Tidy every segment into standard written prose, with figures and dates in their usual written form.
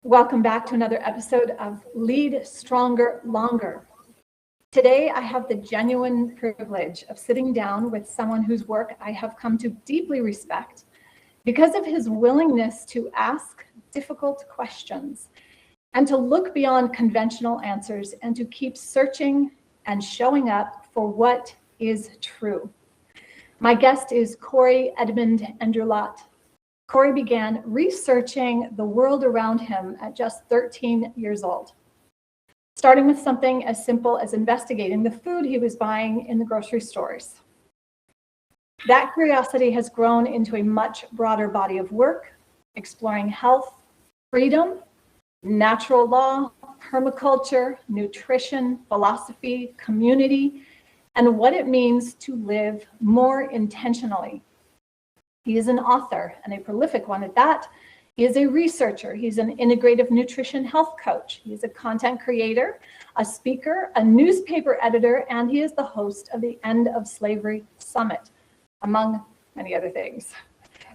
Welcome back to another episode of Lead Stronger Longer. Today, I have the genuine privilege of sitting down with someone whose work I have come to deeply respect because of his willingness to ask difficult questions and to look beyond conventional answers and to keep searching and showing up for what is true. My guest is Cory Edmund Endrulat. Cory began researching the world around him at just 13 years old, starting with something as simple as investigating the food he was buying in the grocery stores. That curiosity has grown into a much broader body of work, exploring health, freedom, natural law, permaculture, nutrition, philosophy, community, and what it means to live more intentionally. He is an author, and a prolific one at that. He is a researcher. He's an integrative nutrition health coach. He's a content creator, a speaker, a newspaper editor, and he is the host of the End of Slavery Summit, among many other things.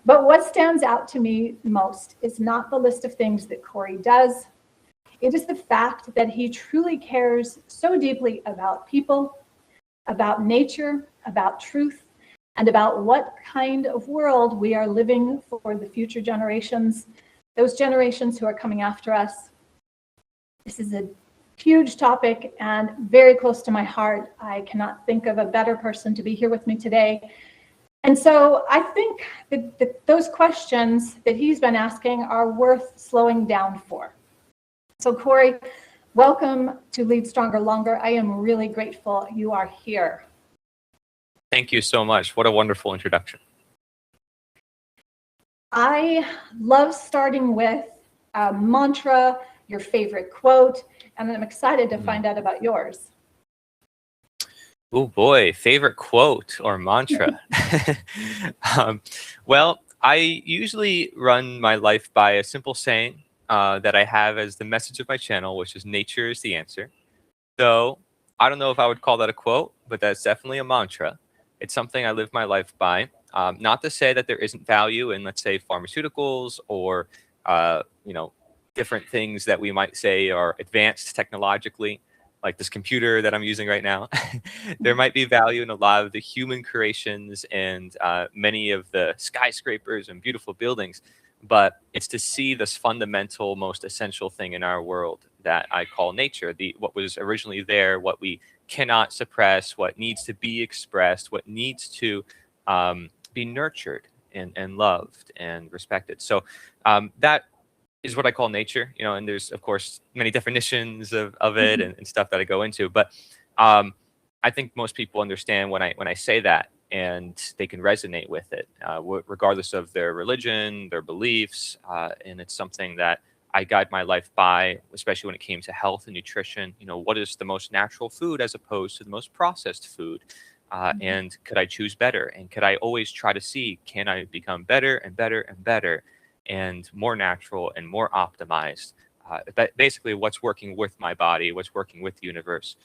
But what stands out to me most is not the list of things that Cory does. It is the fact that he truly cares so deeply about people, about nature, about truth, and about what kind of world we are living for the future generations, those generations who are coming after us. This is a huge topic and very close to my heart. I cannot think of a better person to be here with me today. And so I think that those questions that he's been asking are worth slowing down for. So Cory, welcome to Lead Stronger Longer. I am really grateful you are here. Thank you so much. What a wonderful introduction. I love starting with a mantra, your favorite quote, and I'm excited to find out about yours. Oh boy, favorite quote or mantra. Well, I usually run my life by a simple saying that I have as the message of my channel, which is nature is the answer. So I don't know if I would call that a quote, but that's definitely a mantra. It's something I live my life by. Not to say that there isn't value in, let's say, pharmaceuticals or, different things that we might say are advanced technologically, like this computer that I'm using right now. There might be value in a lot of the human creations and many of the skyscrapers and beautiful buildings, but it's to see this fundamental, most essential thing in our world that I call nature, what was originally there, what we cannot suppress, what needs to be expressed, what needs to be nurtured and loved and respected. So that is what I call nature, and there's, of course, many definitions of it and stuff that I go into. But I think most people understand when I say that, and they can resonate with it, regardless of their religion, their beliefs. And it's something that I guide my life by, especially when it came to health and nutrition. What is the most natural food as opposed to the most processed food? And could I choose better? And could I always try to see, can I become better and better and better and more natural and more optimized? Basically, what's working with my body, what's working with the universe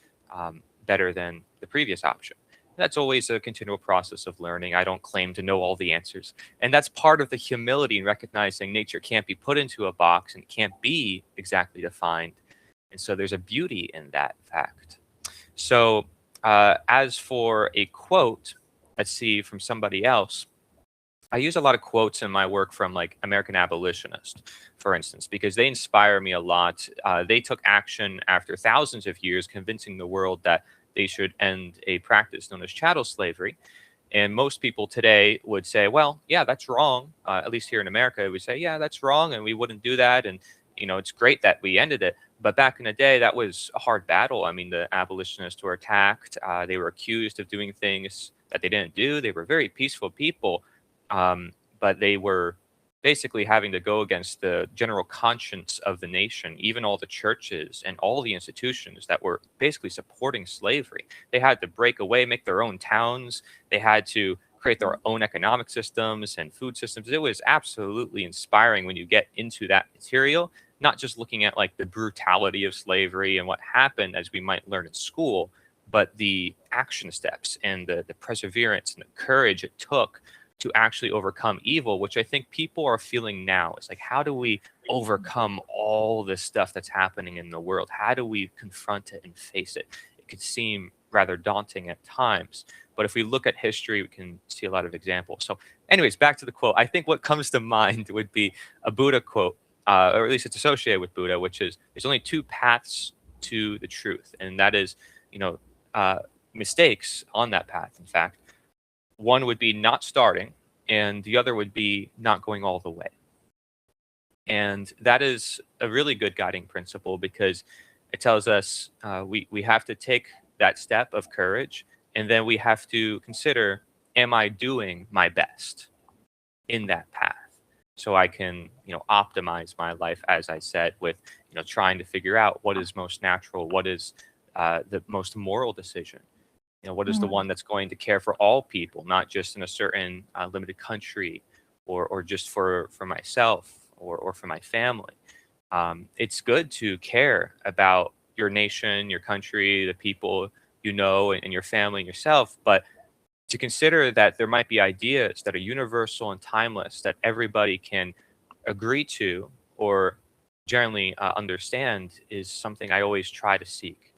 better than the previous option. That's always a continual process of learning. I don't claim to know all the answers. And that's part of the humility in recognizing nature can't be put into a box and can't be exactly defined. And so there's a beauty in that fact. So as for a quote, let's see, from somebody else, I use a lot of quotes in my work from like American abolitionists, for instance, because they inspire me a lot. They took action after thousands of years, convincing the world that they should end a practice known as chattel slavery. And most people today would say, well, yeah, that's wrong. At least here in America, we say, yeah, that's wrong, and we wouldn't do that. And, it's great that we ended it. But back in the day, that was a hard battle. I mean, the abolitionists were attacked. They were accused of doing things that they didn't do. They were very peaceful people, but they were basically having to go against the general conscience of the nation, even all the churches and all the institutions that were basically supporting slavery. They had to break away, make their own towns. They had to create their own economic systems and food systems. It was absolutely inspiring when you get into that material, not just looking at like the brutality of slavery and what happened as we might learn in school, but the action steps and the perseverance and the courage it took to actually overcome evil, which I think people are feeling now. It's like, how do we overcome all this stuff that's happening in the world? How do we confront it and face it? It could seem rather daunting at times, but if we look at history, we can see a lot of examples. So anyways, back to the quote. I think what comes to mind would be a Buddha quote, or at least it's associated with Buddha, which is, there's only two paths to the truth, and that is, mistakes on that path. In fact, one would be not starting, and the other would be not going all the way. And that is a really good guiding principle, because it tells us we have to take that step of courage, and then we have to consider, am I doing my best in that path? So I can, optimize my life, as I said, with, trying to figure out what is most natural, what is the most moral decision. What is the one that's going to care for all people, not just in a certain limited country, or just for myself or for my family. It's good to care about your nation, your country, the people and your family and yourself, but to consider that there might be ideas that are universal and timeless that everybody can agree to or generally understand is something I always try to seek.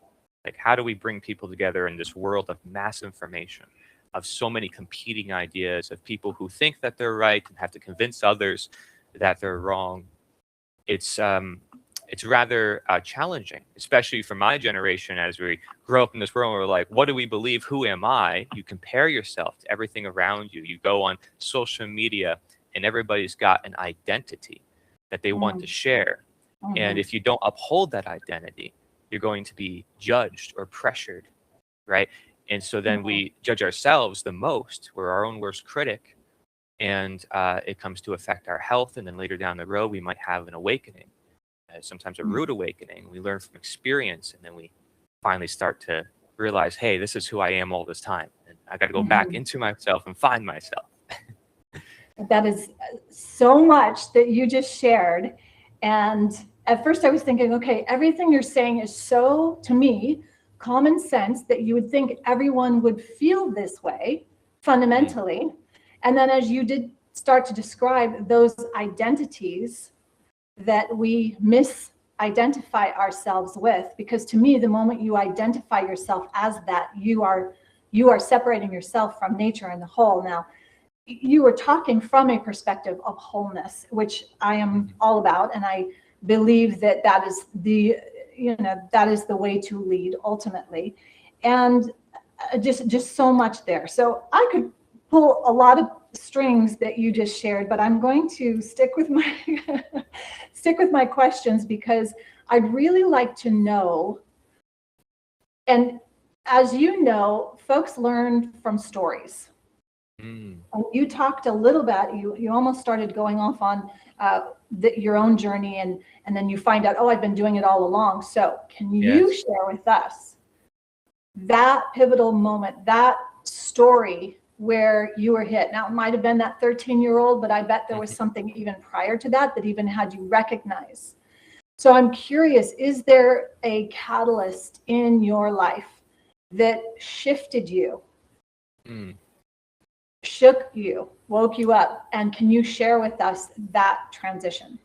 Like, how do we bring people together in this world of mass information, of so many competing ideas, of people who think that they're right and have to convince others that they're wrong? It's rather challenging, especially for my generation, as we grow up in this world. We're like, what do we believe? Who am I? You compare yourself to everything around you. You go on social media, and everybody's got an identity that they want to share. And if you don't uphold that identity, you're going to be judged or pressured, right? And so then we judge ourselves the most. We're our own worst critic, and it comes to affect our health. And then later down the road, we might have an awakening, sometimes a rude awakening. We learn from experience, and then we finally start to realize, hey, this is who I am all this time, and I got to go back into myself and find myself. That is so much that you just shared. And at first I was thinking, okay, everything you're saying is so, to me, common sense, that you would think everyone would feel this way fundamentally. And then as you did start to describe those identities that we misidentify ourselves with, because to me, the moment you identify yourself as that, you are separating yourself from nature and the whole. Now, you were talking from a perspective of wholeness, which I am all about, and I believe that is the way to lead ultimately. And just so much there. So I could pull a lot of strings that you just shared, but I'm going to stick with my questions, because I'd really like to know. And as you know, folks learn from stories. And you talked a little bit, you almost started going off on your own journey, and then you find out, oh, I've been doing it all along. So can you share with us that pivotal moment, that story where you were hit? Now, it might have been that 13-year-old, but I bet there was something even prior to that even had you recognize. So I'm curious, is there a catalyst in your life that shifted you? Shook you, woke you up, and can you share with us that transition?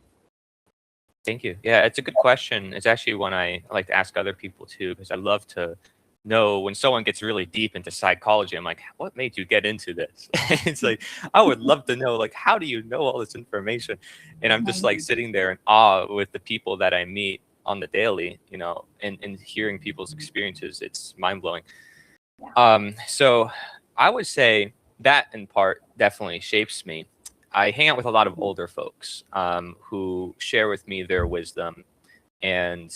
Thank you. Yeah, it's a good question. It's actually one I like to ask other people too, because I love to know when someone gets really deep into psychology. I'm like, what made you get into this? It's like, I would love to know, like, how do you know all this information? And I'm just like sitting there in awe with the people that I meet on the daily, and hearing people's experiences. It's mind blowing. So I would say that in part definitely shapes me. I hang out with a lot of older folks who share with me their wisdom and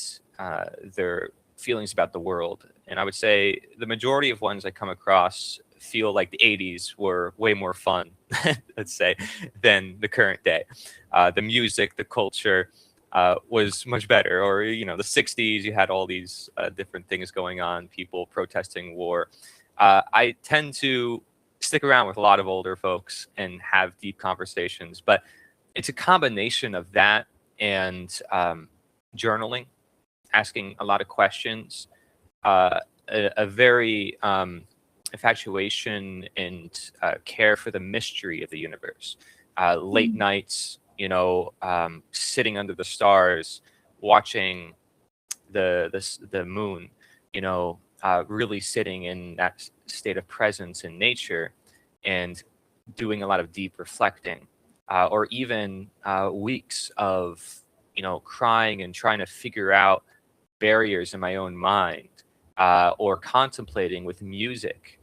their feelings about the world. And I would say the majority of ones I come across feel like the 80s were way more fun, let's say, than the current day. The music, the culture was much better. Or, the 60s, you had all these different things going on, people protesting war. I tend to stick around with a lot of older folks and have deep conversations, but it's a combination of that and journaling, asking a lot of questions, a very infatuation and care for the mystery of the universe. Late nights, sitting under the stars, watching the moon, really sitting in that state of presence in nature and doing a lot of deep reflecting, or even weeks of crying and trying to figure out barriers in my own mind, or contemplating with music,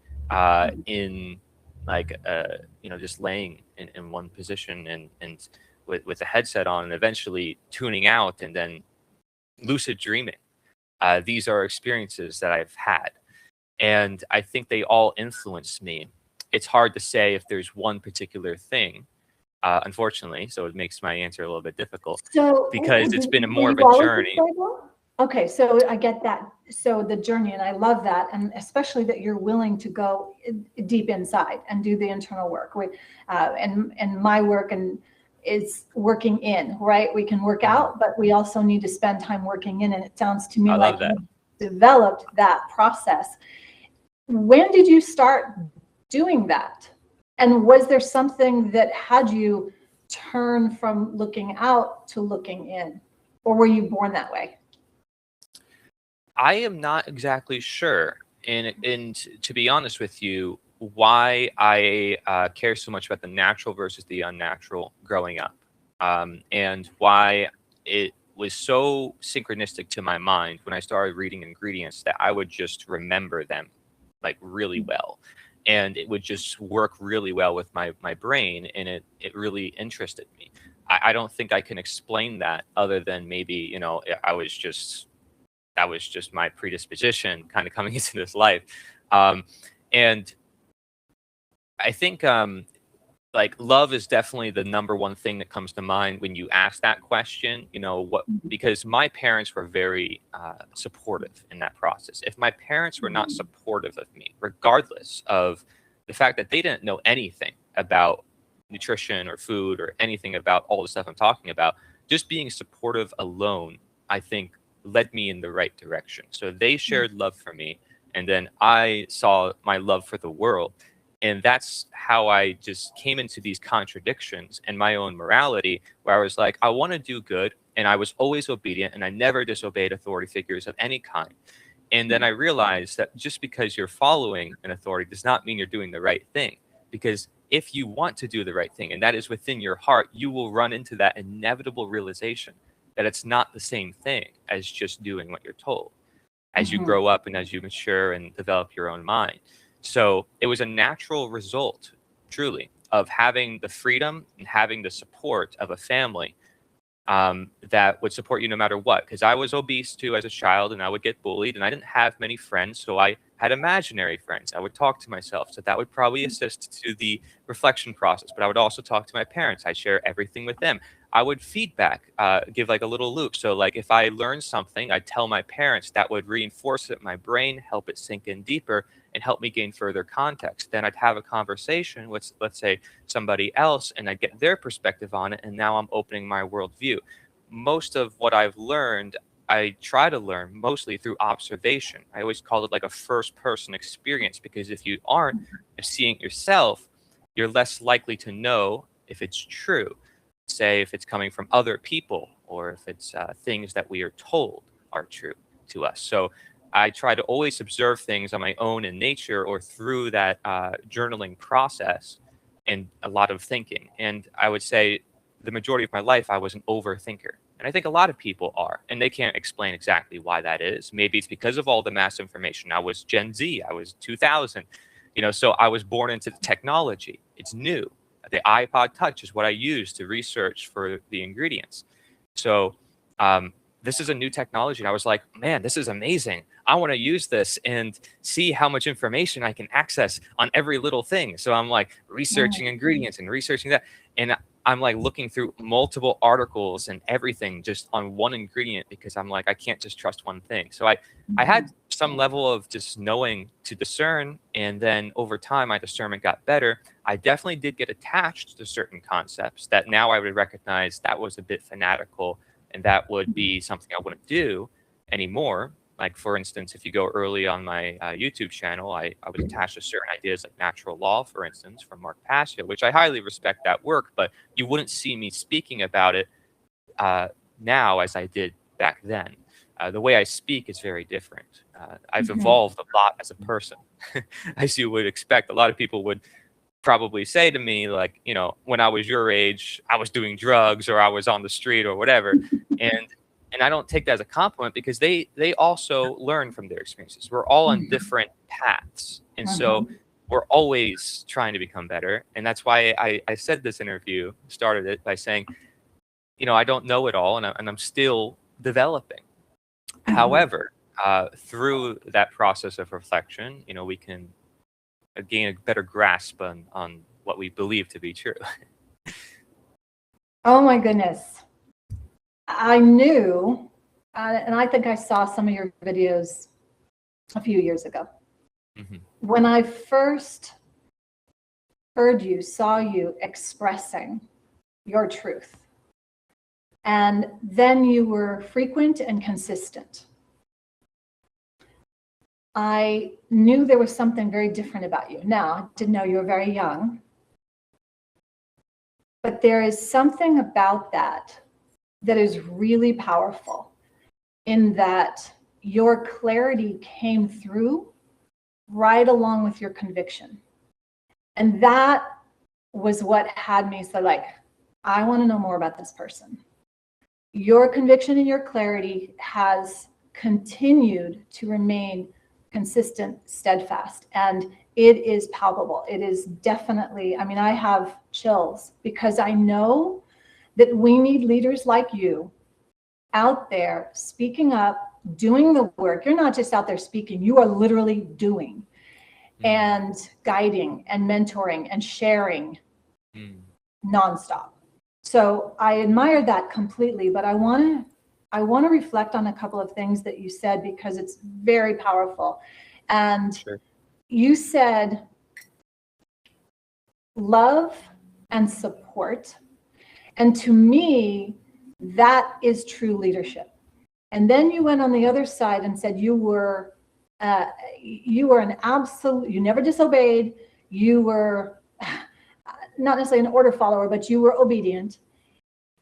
in like just laying in one position and with a headset on, and eventually tuning out and then lucid dreaming. These are experiences that I've had, and I think they all influence me. It's hard to say if there's one particular thing, unfortunately, so it makes my answer a little bit difficult, So because it's been more were of you a always journey. disabled? Okay, so I get that. So the journey, and I love that, and especially that you're willing to go deep inside and do the internal work. And my work is working in, right? We can work out, but we also need to spend time working in. And it sounds to me I like love that. you developed that process. When did you start doing that? And was there something that had you turn from looking out to looking in? Or were you born that way? I am not exactly sure, and to be honest with you, why I care so much about the natural versus the unnatural growing up, and why it was so synchronistic to my mind when I started reading ingredients that I would just remember them like really well, and it would just work really well with my brain, and it really interested me. I don't think I can explain that other than maybe that was just my predisposition kind of coming into this life. And I think like love is definitely the number one thing that comes to mind when you ask that question, because my parents were very supportive in that process. If my parents were not supportive of me, regardless of the fact that they didn't know anything about nutrition or food or anything about all the stuff I'm talking about, just being supportive alone, I think, led me in the right direction. So they shared love for me, and then I saw my love for the world. And that's how I just came into these contradictions and my own morality, where I was like, I want to do good. And I was always obedient, and I never disobeyed authority figures of any kind. And then I realized that just because you're following an authority does not mean you're doing the right thing. Because if you want to do the right thing, and that is within your heart, you will run into that inevitable realization that it's not the same thing as just doing what you're told as you grow up and as you mature and develop your own mind. So it was a natural result, truly, of having the freedom and having the support of a family that would support you no matter what. Because I was obese too as a child, and I would get bullied, and I didn't have many friends, so I had imaginary friends. I would talk to myself, so that would probably assist to the reflection process. But I would also talk to my parents. I'd share everything with them. I would feedback, give like a little loop. So like if I learned something, I'd tell my parents. That would reinforce it in my brain, help it sink in deeper, and help me gain further context. Then I'd have a conversation with, let's say, somebody else, and I'd get their perspective on it, and now I'm opening my worldview. Most of what I've learned, I try to learn mostly through observation. I always call it like a first person experience, because if you aren't seeing it yourself, you're less likely to know if it's true. Say if it's coming from other people, or if it's things that we are told are true to us. So I try to always observe things on my own in nature or through that journaling process and a lot of thinking. And I would say the majority of my life, I was an overthinker. And I think a lot of people are, and they can't explain exactly why that is. Maybe it's because of all the mass information. I was Gen Z, I was 2000, so I was born into the technology. It's new. The iPod Touch is what I use to research for the ingredients. So this is a new technology. And I was like, man, this is amazing. I want to use this and see how much information I can access on every little thing. So I'm like researching ingredients and researching that. And I'm like looking through multiple articles and everything just on one ingredient, because I'm like, I can't just trust one thing. So I had some level of just knowing to discern. And then over time, my discernment got better. I definitely did get attached to certain concepts that now I would recognize that was a bit fanatical, and that would be something I wouldn't do anymore. Like, for instance, if you go early on my YouTube channel, I was attached to certain ideas like natural law, for instance, from Mark Pasha, which I highly respect that work, but you wouldn't see me speaking about it now as I did back then. The way I speak is very different. I've evolved a lot as a person, as you would expect. A lot of people would probably say to me, like, you know, when I was your age, I was doing drugs or I was on the street or whatever. And I don't take that as a compliment, because they also learn from their experiences. We're all on different paths. And so we're always trying to become better. And that's why I said this interview, started it by saying, you know, I don't know it all, and I'm still developing. However, through that process of reflection, you know, we can gain a better grasp on what we believe to be true. Oh my goodness. I knew, and I think I saw some of your videos a few years ago. When I first heard you, saw you expressing your truth, and then you were frequent and consistent, I knew there was something very different about you. Now, I didn't know you were very young, but there is something about that is really powerful, in that your clarity came through right along with your conviction. And that was what had me so like, I want to know more about this person. Your conviction and your clarity has continued to remain consistent, steadfast, and it is palpable. It is definitely, I mean, I have chills, because I know that we need leaders like you out there speaking up, doing the work. You're not just out there speaking, you are literally doing and guiding and mentoring and sharing nonstop. So I admire that completely, but I want to reflect on a couple of things that you said, because it's very powerful. And you said love and support. And to me, that is true leadership. And then you went on the other side and said you were an absolute, you never disobeyed. You were not necessarily an order follower, but you were obedient.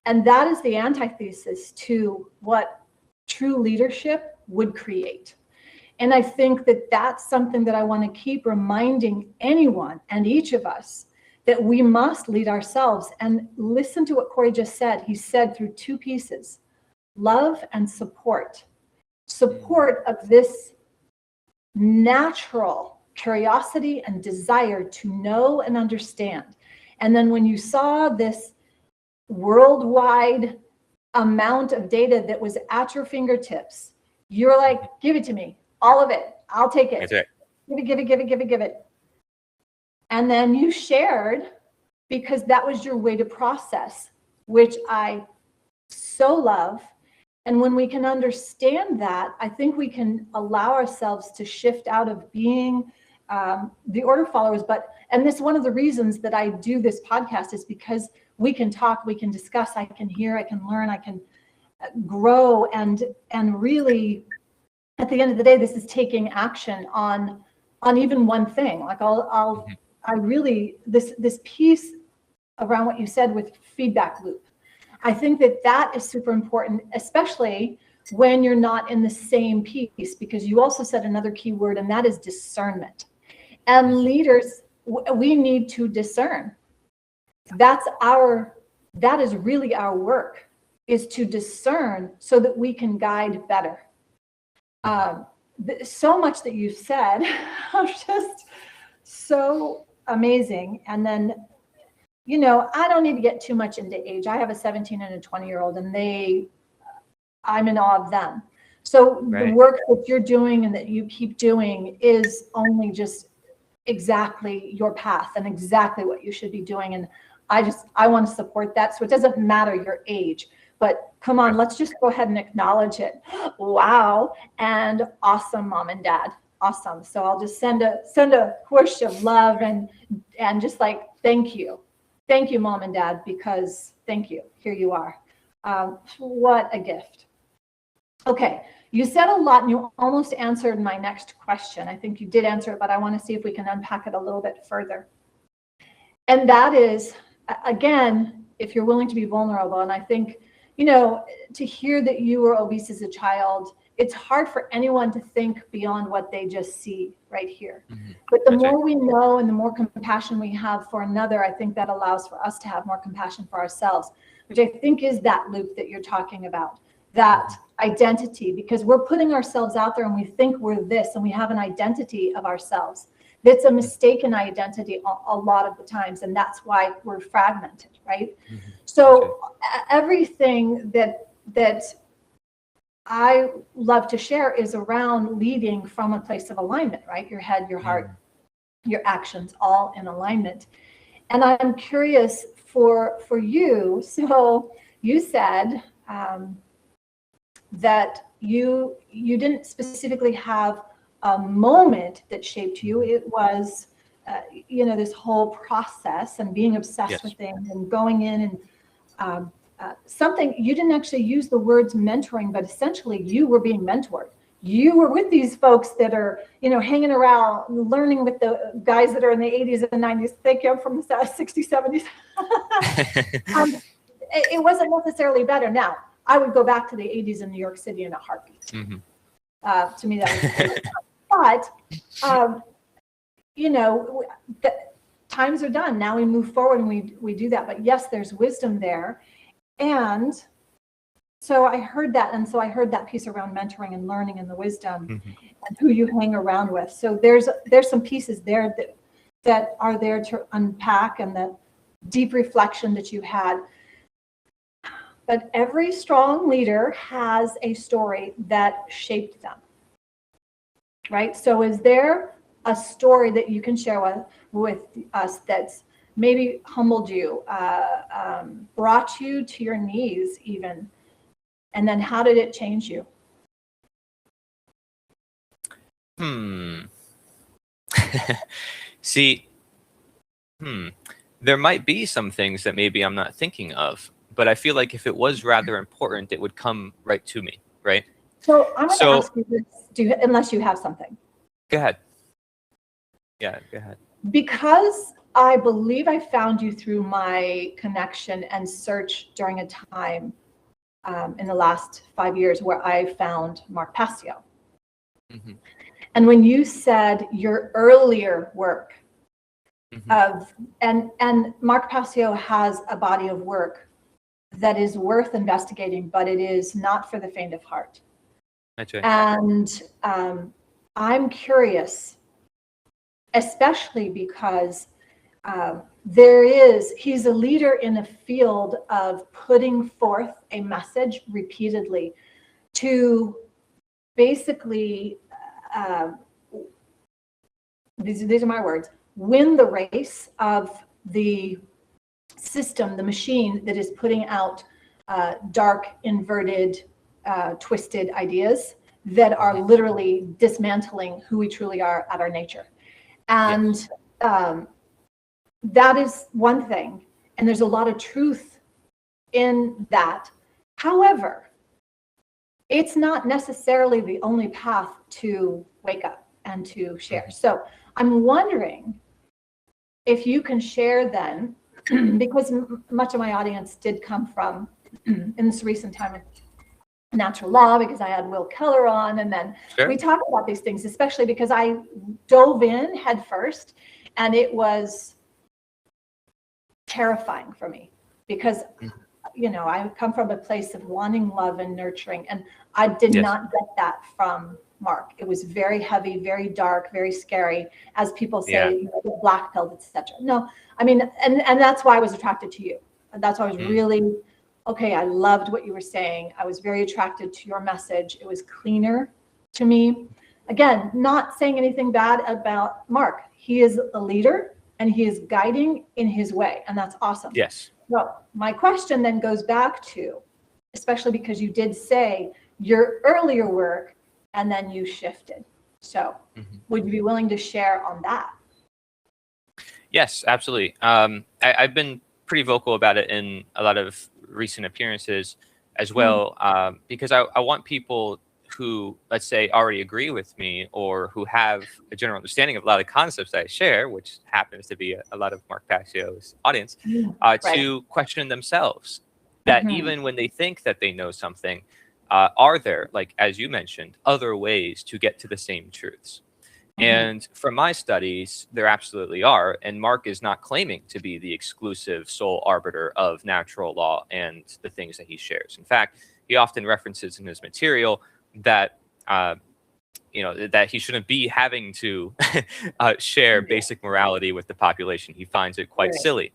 And that is the antithesis to what true leadership would create. And I think that that's something that I want to keep reminding anyone and each of us, that we must lead ourselves. And listen to what Cory just said. He said through two pieces, love and support. Support of this natural curiosity and desire to know and understand. And then when you saw this worldwide amount of data that was at your fingertips, you're like, give it to me, all of it. I'll take it. That's it. Give it. And then you shared, because that was your way to process, which I so love. And when we can understand that, I think we can allow ourselves to shift out of being the order followers. And this, one of the reasons that I do this podcast is because we can talk, we can discuss, I can hear, I can learn, I can grow, and really, at the end of the day, this is taking action on even one thing. Like I really, this piece around what you said with feedback loop, I think that is super important, especially when you're not in the same piece, because you also said another key word, and that is discernment. And leaders, we need to discern. That is really our work, is to discern so that we can guide better. So much that you've said, just so amazing. And then, you know, I don't need to get too much into age. I have a 17 and a 20-year-old, and I'm in awe of them. So the work that you're doing and that you keep doing is only just exactly your path and exactly what you should be doing. And I want to support that. So it doesn't matter your age, but come on, let's just go ahead and acknowledge it. Wow. And awesome, Mom and Dad. Awesome. So I'll just send a whoosh of love and just like, thank you. Thank you, Mom and Dad, because thank you. Here you are. What a gift. Okay, you said a lot and you almost answered my next question. I think you did answer it, but I want to see if we can unpack it a little bit further. And that is, again, if you're willing to be vulnerable, and I think, to hear that you were obese as a child, it's hard for anyone to think beyond what they just see right here. Mm-hmm. But the That's more right. we know and the more compassion we have for another, I think that allows for us to have more compassion for ourselves, which I think is that loop that you're talking about, that identity, because we're putting ourselves out there and we think we're this and we have an identity of ourselves. It's a mistaken identity a lot of the times, and that's why we're fragmented, right? Mm-hmm. So everything that I love to share is around leading from a place of alignment, right? Your head, your heart, your actions, all in alignment. And I'm curious for you. So you said that you didn't specifically have a moment that shaped you. It was, this whole process and being obsessed with things and going in and something. You didn't actually use the words mentoring, but essentially you were being mentored. You were with these folks that are, hanging around, learning with the guys that are in the 80s and 90s. Thank you, I'm from the 60s, 70s. It wasn't necessarily better. Now, I would go back to the 80s in New York City in a heartbeat. Mm-hmm. To me, that was but, times are done. Now we move forward and we do that. But yes, there's wisdom there. And so I heard that. And so I heard that piece around mentoring and learning and the wisdom and who you hang around with. So there's some pieces there that are there to unpack, and the deep reflection that you had. But every strong leader has a story that shaped them, right? So is there a story that you can share with us that's maybe humbled you, brought you to your knees even, and then how did it change you? See, there might be some things that maybe I'm not thinking of, but I feel like if it was rather important, it would come right to me, right? So I'm going to ask you this, unless you have something. Go ahead. Yeah, go ahead. Because I believe I found you through my connection and search during a time in the last 5 years where I found Mark Passio. Mm-hmm. And when you said your earlier work and Mark Passio has a body of work that is worth investigating, but it is not for the faint of heart. That's right. And I'm curious, especially because he's a leader in a field of putting forth a message repeatedly to basically, these are my words, win the race of the system, the machine that is putting out dark, inverted, twisted ideas that are literally dismantling who we truly are at our nature. And that is one thing. And there's a lot of truth in that. However, it's not necessarily the only path to wake up and to share. So I'm wondering if you can share then, because much of my audience did come from, in this recent time of natural law, because I had Will Keller on, and then we talk about these things, especially because I dove in head first, and it was terrifying for me because, I come from a place of wanting love and nurturing, and I did not get that from Mark. It was very heavy, very dark, very scary, as people say, black pilled, etc. No, I mean, and that's why I was attracted to you. And that's why I was really, I loved what you were saying. I was very attracted to your message. It was cleaner to me. Again, not saying anything bad about Mark. He is a leader and he is guiding in his way. And that's awesome. Yes. Well, my question then goes back to, especially because you did say your earlier work and then you shifted. So would you be willing to share on that? Yes, absolutely. I've been pretty vocal about it in a lot of recent appearances as well, because I want people who, let's say, already agree with me or who have a general understanding of a lot of the concepts that I share, which happens to be a lot of Mark Passio's audience, Right. to question themselves that Mhm. even when they think that they know something, are there, like as you mentioned, other ways to get to the same truths? And from my studies, there absolutely are. And Mark is not claiming to be the exclusive sole arbiter of natural law and the things that he shares. In fact, he often references in his material that that he shouldn't be having to share basic morality with the population. He finds it quite Right. silly.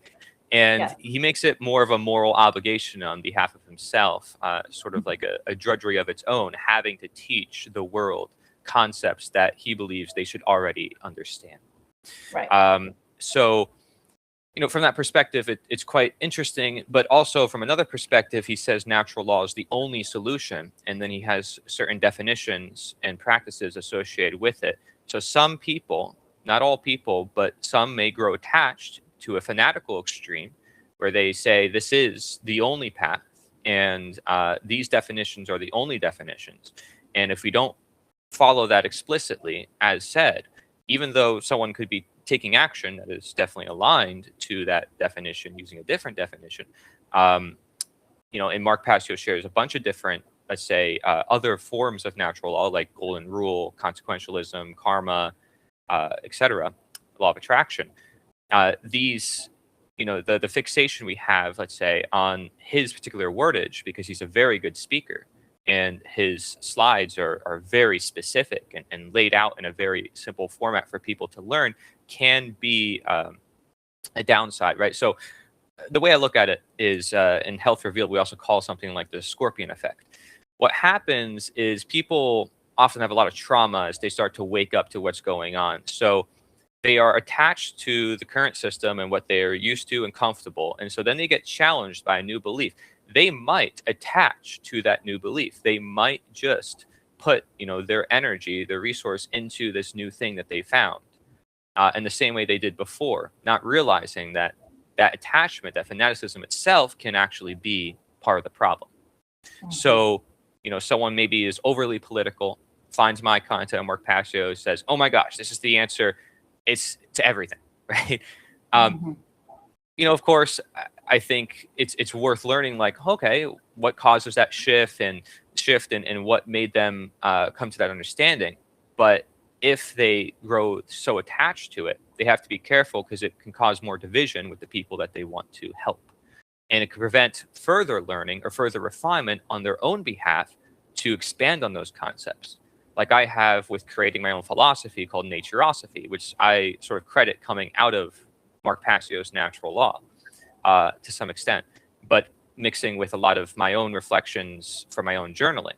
And Yes. he makes it more of a moral obligation on behalf of himself, sort of like a drudgery of its own, having to teach the world concepts that he believes they should already understand. Right. So, from that perspective, it's quite interesting. But also from another perspective, he says natural law is the only solution. And then he has certain definitions and practices associated with it. So some people, not all people, but some may grow attached to a fanatical extreme where they say this is the only path and these definitions are the only definitions. And if we don't follow that explicitly, as said, even though someone could be taking action that is definitely aligned to that definition using a different definition, and Mark Passio shares a bunch of different, let's say, other forms of natural law like golden rule, consequentialism, karma, etc., law of attraction. These, the fixation we have, let's say, on his particular wordage, because he's a very good speaker and his slides are very specific and laid out in a very simple format for people to learn, can be a downside, right? So the way I look at it is in Health Revealed, we also call something like the scorpion effect. What happens is people often have a lot of trauma as they start to wake up to what's going on. So they are attached to the current system and what they are used to and comfortable. And so then they get challenged by a new belief. They might attach to that new belief. They might just put, their energy, their resource into this new thing that they found in the same way they did before, not realizing that that attachment, that fanaticism itself can actually be part of the problem. So, someone maybe is overly political, finds my content on Mark Passio, says, oh my gosh, this is the answer. It's to everything, right? Of course, I think it's worth learning, like, okay, what causes that shift and what made them come to that understanding. But if they grow so attached to it, they have to be careful because it can cause more division with the people that they want to help. And it can prevent further learning or further refinement on their own behalf to expand on those concepts. Like I have with creating my own philosophy called Natureosophy, which I sort of credit coming out of Mark Passio's natural law to some extent, but mixing with a lot of my own reflections from my own journaling.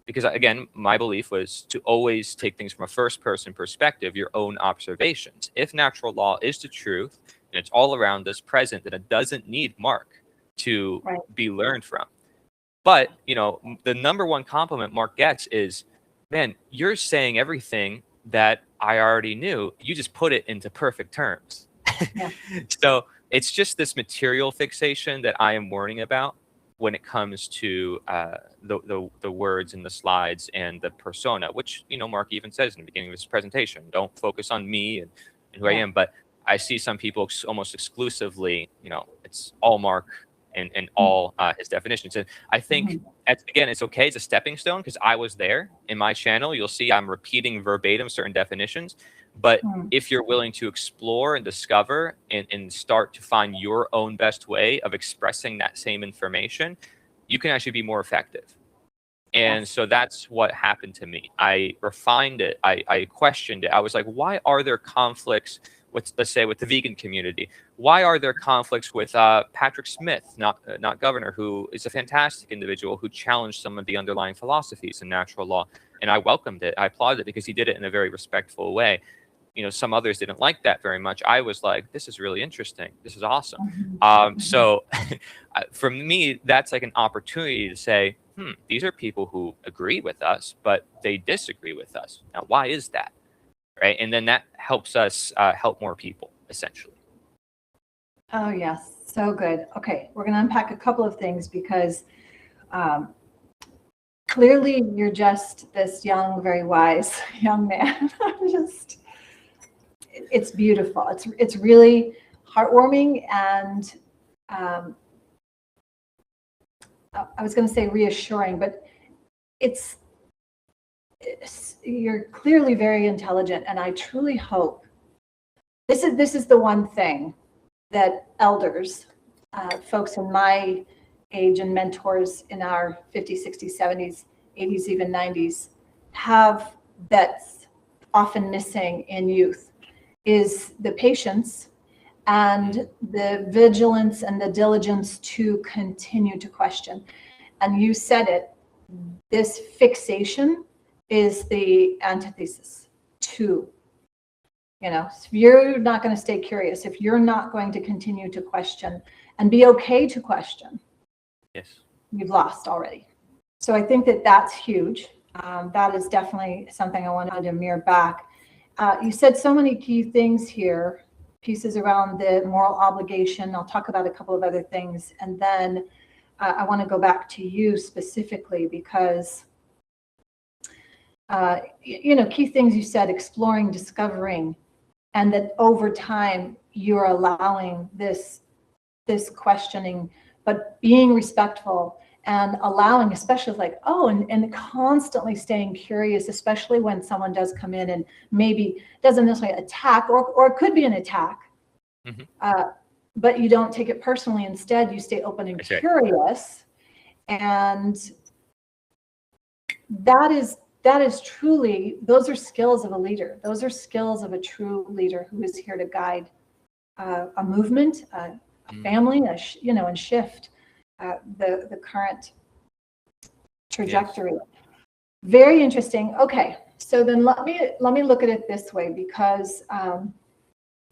Because again, my belief was to always take things from a first person perspective, your own observations. If natural law is the truth and it's all around us present, then it doesn't need Mark to be learned from. But, the number one compliment Mark gets is, man, you're saying everything that I already knew. You just put it into perfect terms. Yeah. So it's just this material fixation that I am warning about when it comes to the words and the slides and the persona, which, Mark even says in the beginning of his presentation, don't focus on me and who I am. But I see some people almost exclusively, it's all Mark and all his definitions. And I think, again, it's okay. It's a stepping stone because I was there in my channel. You'll see I'm repeating verbatim certain definitions. But if you're willing to explore and discover and start to find your own best way of expressing that same information, you can actually be more effective. And so that's what happened to me. I refined it. I questioned it. I was like, why are there conflicts with, let's say, with the vegan community? Why are there conflicts with Patrick Smith, not governor, who is a fantastic individual who challenged some of the underlying philosophies in natural law? And I welcomed it. I applauded it because he did it in a very respectful way. Some others didn't like that very much. I was like, this is really interesting. This is awesome. So for me, that's like an opportunity to say, these are people who agree with us, but they disagree with us. Now, why is that? Right. And then that helps us help more people, essentially. Oh, yes. So good. Okay. We're going to unpack a couple of things because Um, Clearly, you're just this young, very wise young man. Just, it's beautiful. It's really heartwarming, and I was going to say reassuring, but it's you're clearly very intelligent, and I truly hope this is the one thing that elders, folks in my age and mentors in our 50s, 60s, 70s, 80s, even 90s have, that's often missing in youth, is the patience and the vigilance and the diligence to continue to question. And you said it, this fixation is the antithesis to, if you're not going to stay curious, if you're not going to continue to question and be okay to question, Yes, you've lost already. So I think that that's huge. That is definitely something I wanted to mirror back. You said so many key things here, pieces around the moral obligation. I'll talk about a couple of other things. And then I want to go back to you specifically because, key things you said, exploring, discovering, and that over time you're allowing this questioning, but being respectful and allowing, especially like, and constantly staying curious, especially when someone does come in and maybe doesn't necessarily attack, or it could be an attack, but you don't take it personally. Instead, you stay open and curious. And that is truly, those are skills of a leader. Those are skills of a true leader who is here to guide a movement, a family, and shift the current trajectory. Yes. Very interesting. Okay, so then let me look at it this way, because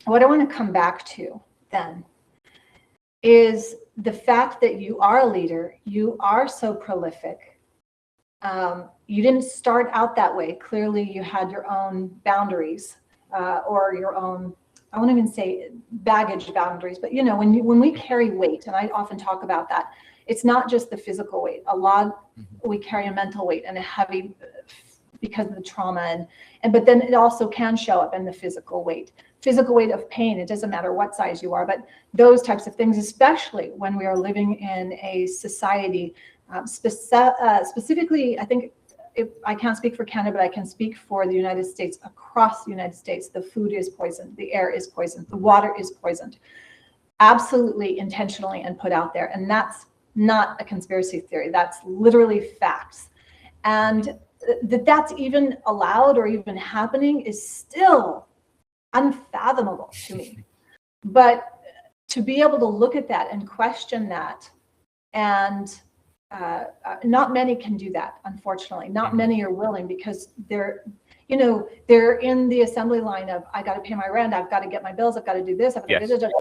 what I want to come back to then is the fact that you are a leader. You are so prolific. You didn't start out that way. Clearly, you had your own boundaries or your own, I won't even say baggage boundaries, but when we carry weight, and I often talk about that, it's not just the physical weight. A lot we carry a mental weight and a heavy because of the trauma, but then it also can show up in the physical weight of pain. It doesn't matter what size you are, but those types of things, especially when we are living in a society, specifically, I think, I can't speak for Canada, but I can speak for the United States. Across the United States, the food is poisoned, the air is poisoned, the water is poisoned, absolutely intentionally and put out there. And that's not a conspiracy theory. That's literally facts. And that's even allowed or even happening is still unfathomable to me. But to be able to look at that and question that, and not many can do that, unfortunately. Not many are willing, because they're in the assembly line of, I got to pay my rent, I've got to get my bills, I've got to do this, I've got to do this,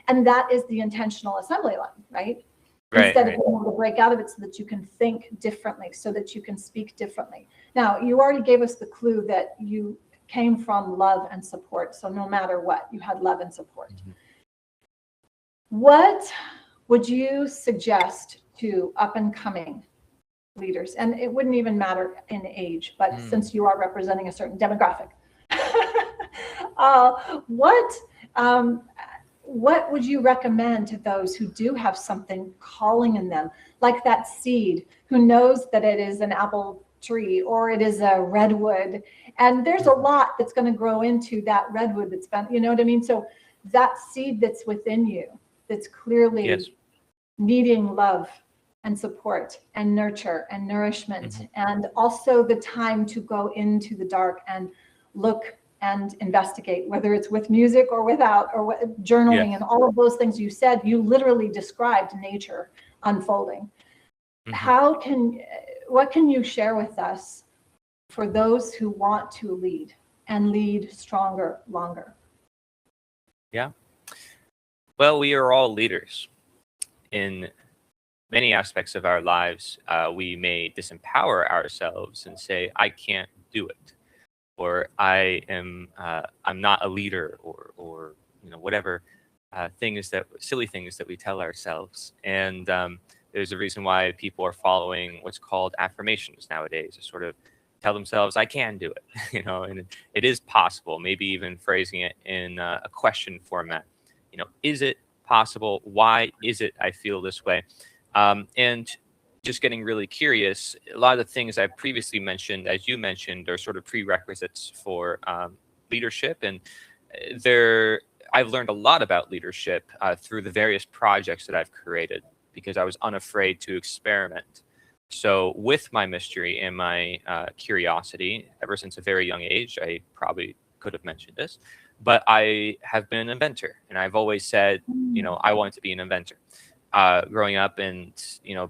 and that is the intentional assembly line, right? Instead of being able to break out of it so that you can think differently, so that you can speak differently. Now, you already gave us the clue that you came from love and support. So no matter what, you had love and support. What would you suggest to up and coming leaders? And it wouldn't even matter in age, but since you are representing a certain demographic, what would you recommend to those who do have something calling in them, like that seed, who knows that it is an apple tree or it is a redwood, and there's a lot that's going to grow into that redwood that's been, you know what I mean? So that seed that's within you, that's clearly needing love and support and nurture and nourishment, and also the time to go into the dark and look and investigate, whether it's with music or without, or journaling, and all of those things you said. You literally described nature unfolding. What can you share with us for those who want to lead and lead stronger, longer? Yeah. Well, we are all leaders. In many aspects of our lives, we may disempower ourselves and say, I can't do it, or I'm not a leader, or whatever silly things that we tell ourselves. And there's a reason why people are following what's called affirmations nowadays, to sort of tell themselves, I can do it, and it is possible. Maybe even phrasing it in a question format. Is it possible? Why is it I feel this way? And just getting really curious, a lot of the things I've previously mentioned, as you mentioned, are sort of prerequisites for leadership. And I've learned a lot about leadership through the various projects that I've created, because I was unafraid to experiment. So with my mystery and my curiosity, ever since a very young age, I probably could have mentioned this, but I have been an inventor, and I've always said, I wanted to be an inventor. Growing up, and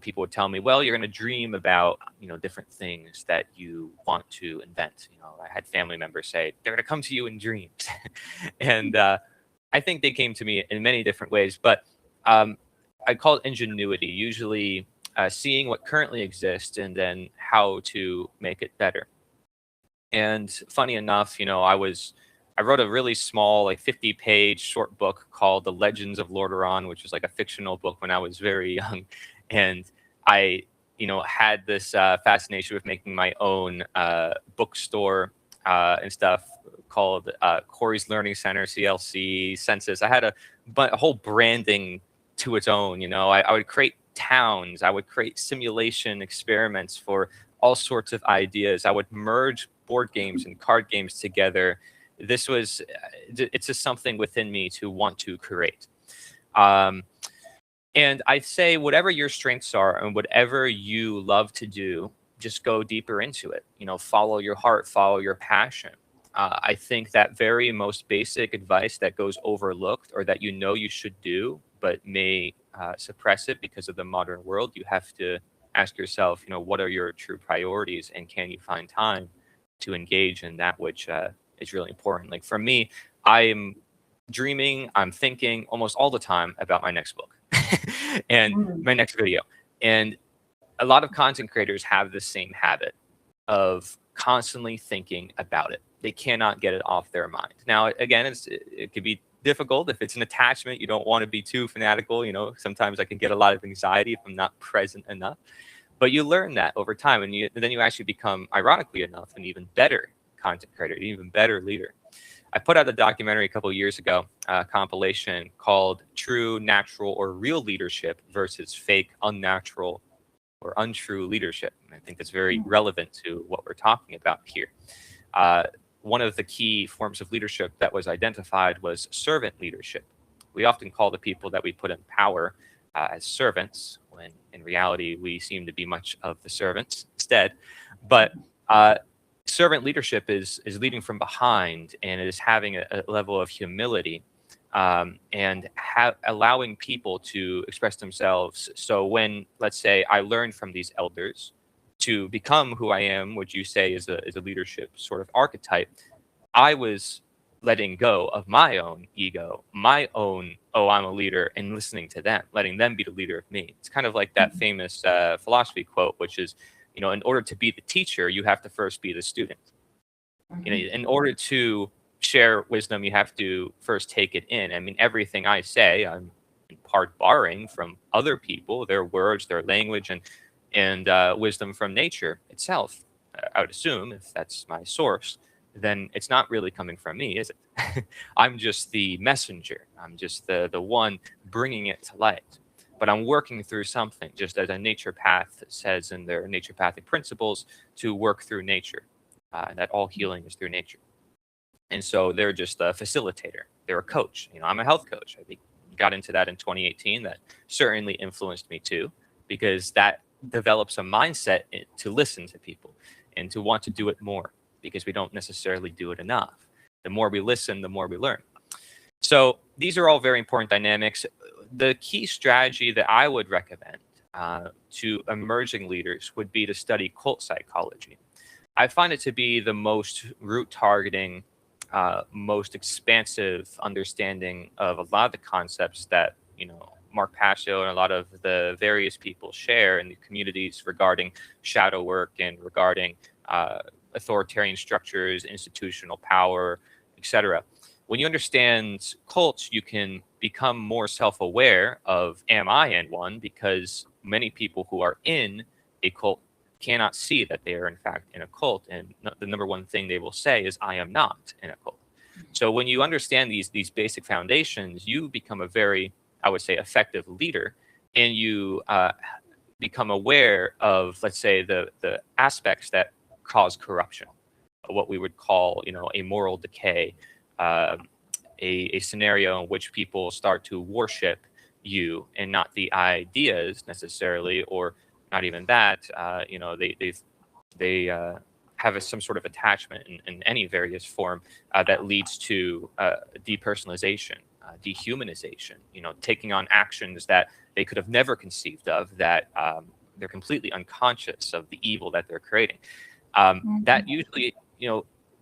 people would tell me, well, you're going to dream about different things that you want to invent. I had family members say they're going to come to you in dreams. And I think they came to me in many different ways, but I call it ingenuity, usually seeing what currently exists and then how to make it better. And funny enough, I wrote a really small, like 50-page short book called The Legends of Lordaeron, which was like a fictional book when I was very young. And I, had this fascination with making my own bookstore and stuff called Cory's Learning Center, CLC, Census. I had a whole branding to its own. I would create towns. I would create simulation experiments for all sorts of ideas. I would merge board games and card games together. It's just something within me to want to create. And I'd say whatever your strengths are and whatever you love to do, just go deeper into it. Follow your heart, follow your passion. I think that very most basic advice that goes overlooked, or that you should do, but may suppress it because of the modern world, you have to ask yourself, what are your true priorities, and can you find time to engage in that which is really important. Like for me, I'm dreaming, I'm thinking almost all the time about my next book and my next video. And a lot of content creators have the same habit of constantly thinking about it. They cannot get it off their mind. Now, again, it could be difficult if it's an attachment. You don't want to be too fanatical. Sometimes I can get a lot of anxiety if I'm not present enough. But you learn that over time, and then you actually become, ironically enough, an even better content creator, an even better leader. I put out a documentary a couple of years ago, a compilation called True, Natural, or Real Leadership versus Fake, Unnatural, or Untrue Leadership. And I think that's very relevant to what we're talking about here. One of the key forms of leadership that was identified was servant leadership. We often call the people that we put in power as servants, when in reality we seem to be much of the servants instead. But servant leadership is leading from behind, and it is having a level of humility and allowing people to express themselves. So when, let's say, I learned from these elders to become who I am, which you say is a leadership sort of archetype, I was letting go of my own ego, my own, oh, I'm a leader, and listening to them, letting them be the leader of me. It's kind of like that famous philosophy quote, which is, in order to be the teacher, you have to first be the student. In order to share wisdom, you have to first take it in. I mean, everything I say, I'm in part borrowing from other people, their words, their language, and wisdom from nature itself. I would assume, if that's my source, then it's not really coming from me, is it? I'm just the messenger. I'm just the one bringing it to light. But I'm working through something, just as a nature path says in their naturopathic principles, to work through nature, that all healing is through nature. And so they're just a facilitator. They're a coach. I'm a health coach. I got into that in 2018. That certainly influenced me too, because that develops a mindset to listen to people and to want to do it more, because we don't necessarily do it enough. The more we listen, the more we learn. So these are all very important dynamics. The key strategy that I would recommend to emerging leaders would be to study cult psychology. I find it to be the most root-targeting, most expansive understanding of a lot of the concepts that, Mark Pasio and a lot of the various people share in the communities regarding shadow work and regarding authoritarian structures, institutional power, etc. When you understand cults, you can become more self-aware of, am I in one? Because many people who are in a cult cannot see that they are in fact in a cult, and the number one thing they will say is, I am not in a cult. So when you understand these basic foundations, you become a very, I would say, effective leader, and you become aware of, let's say, the aspects that cause corruption, what we would call, a moral decay, a scenario in which people start to worship you and not the ideas necessarily, or not even that. They have some sort of attachment in any various form that leads to depersonalization, dehumanization. Taking on actions that they could have never conceived of, that they're completely unconscious of the evil that they're creating. That usually,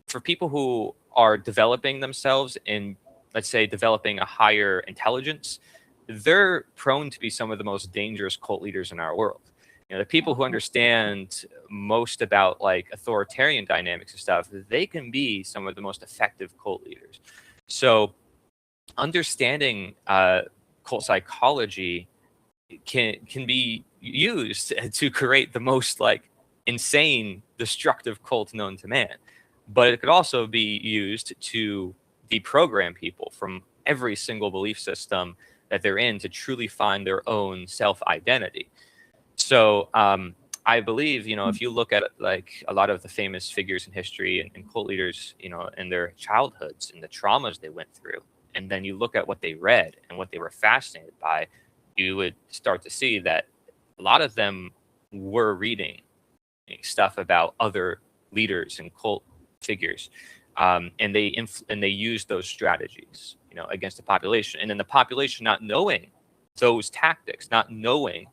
for people who are developing themselves in, let's say, developing a higher intelligence, they're prone to be some of the most dangerous cult leaders in our world. The people who understand most about like authoritarian dynamics and stuff, they can be some of the most effective cult leaders. So understanding cult psychology can be used to create the most like insane, destructive cult known to man. But it could also be used to deprogram people from every single belief system that they're in to truly find their own self-identity. So I believe, if you look at like a lot of the famous figures in history and cult leaders, in their childhoods and the traumas they went through, and then you look at what they read and what they were fascinated by, you would start to see that a lot of them were reading stuff about other leaders and cult figures, and they used those strategies, against the population. And then the population, not knowing those tactics, not knowing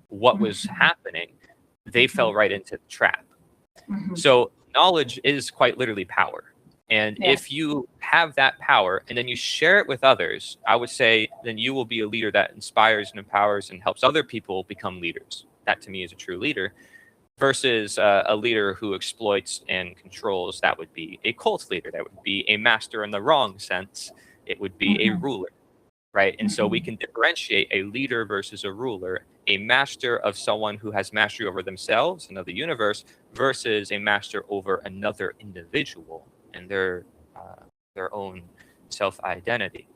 what was happening, they fell right into the trap. So knowledge is quite literally power. And if you have that power and then you share it with others, I would say then you will be a leader that inspires and empowers and helps other people become leaders. That to me is a true leader, versus a leader who exploits and controls. That would be a cult leader. That would be a master in the wrong sense. It would be a ruler, right? And so we can differentiate a leader versus a ruler, a master of someone who has mastery over themselves and of the universe, versus a master over another individual and their own self-identity.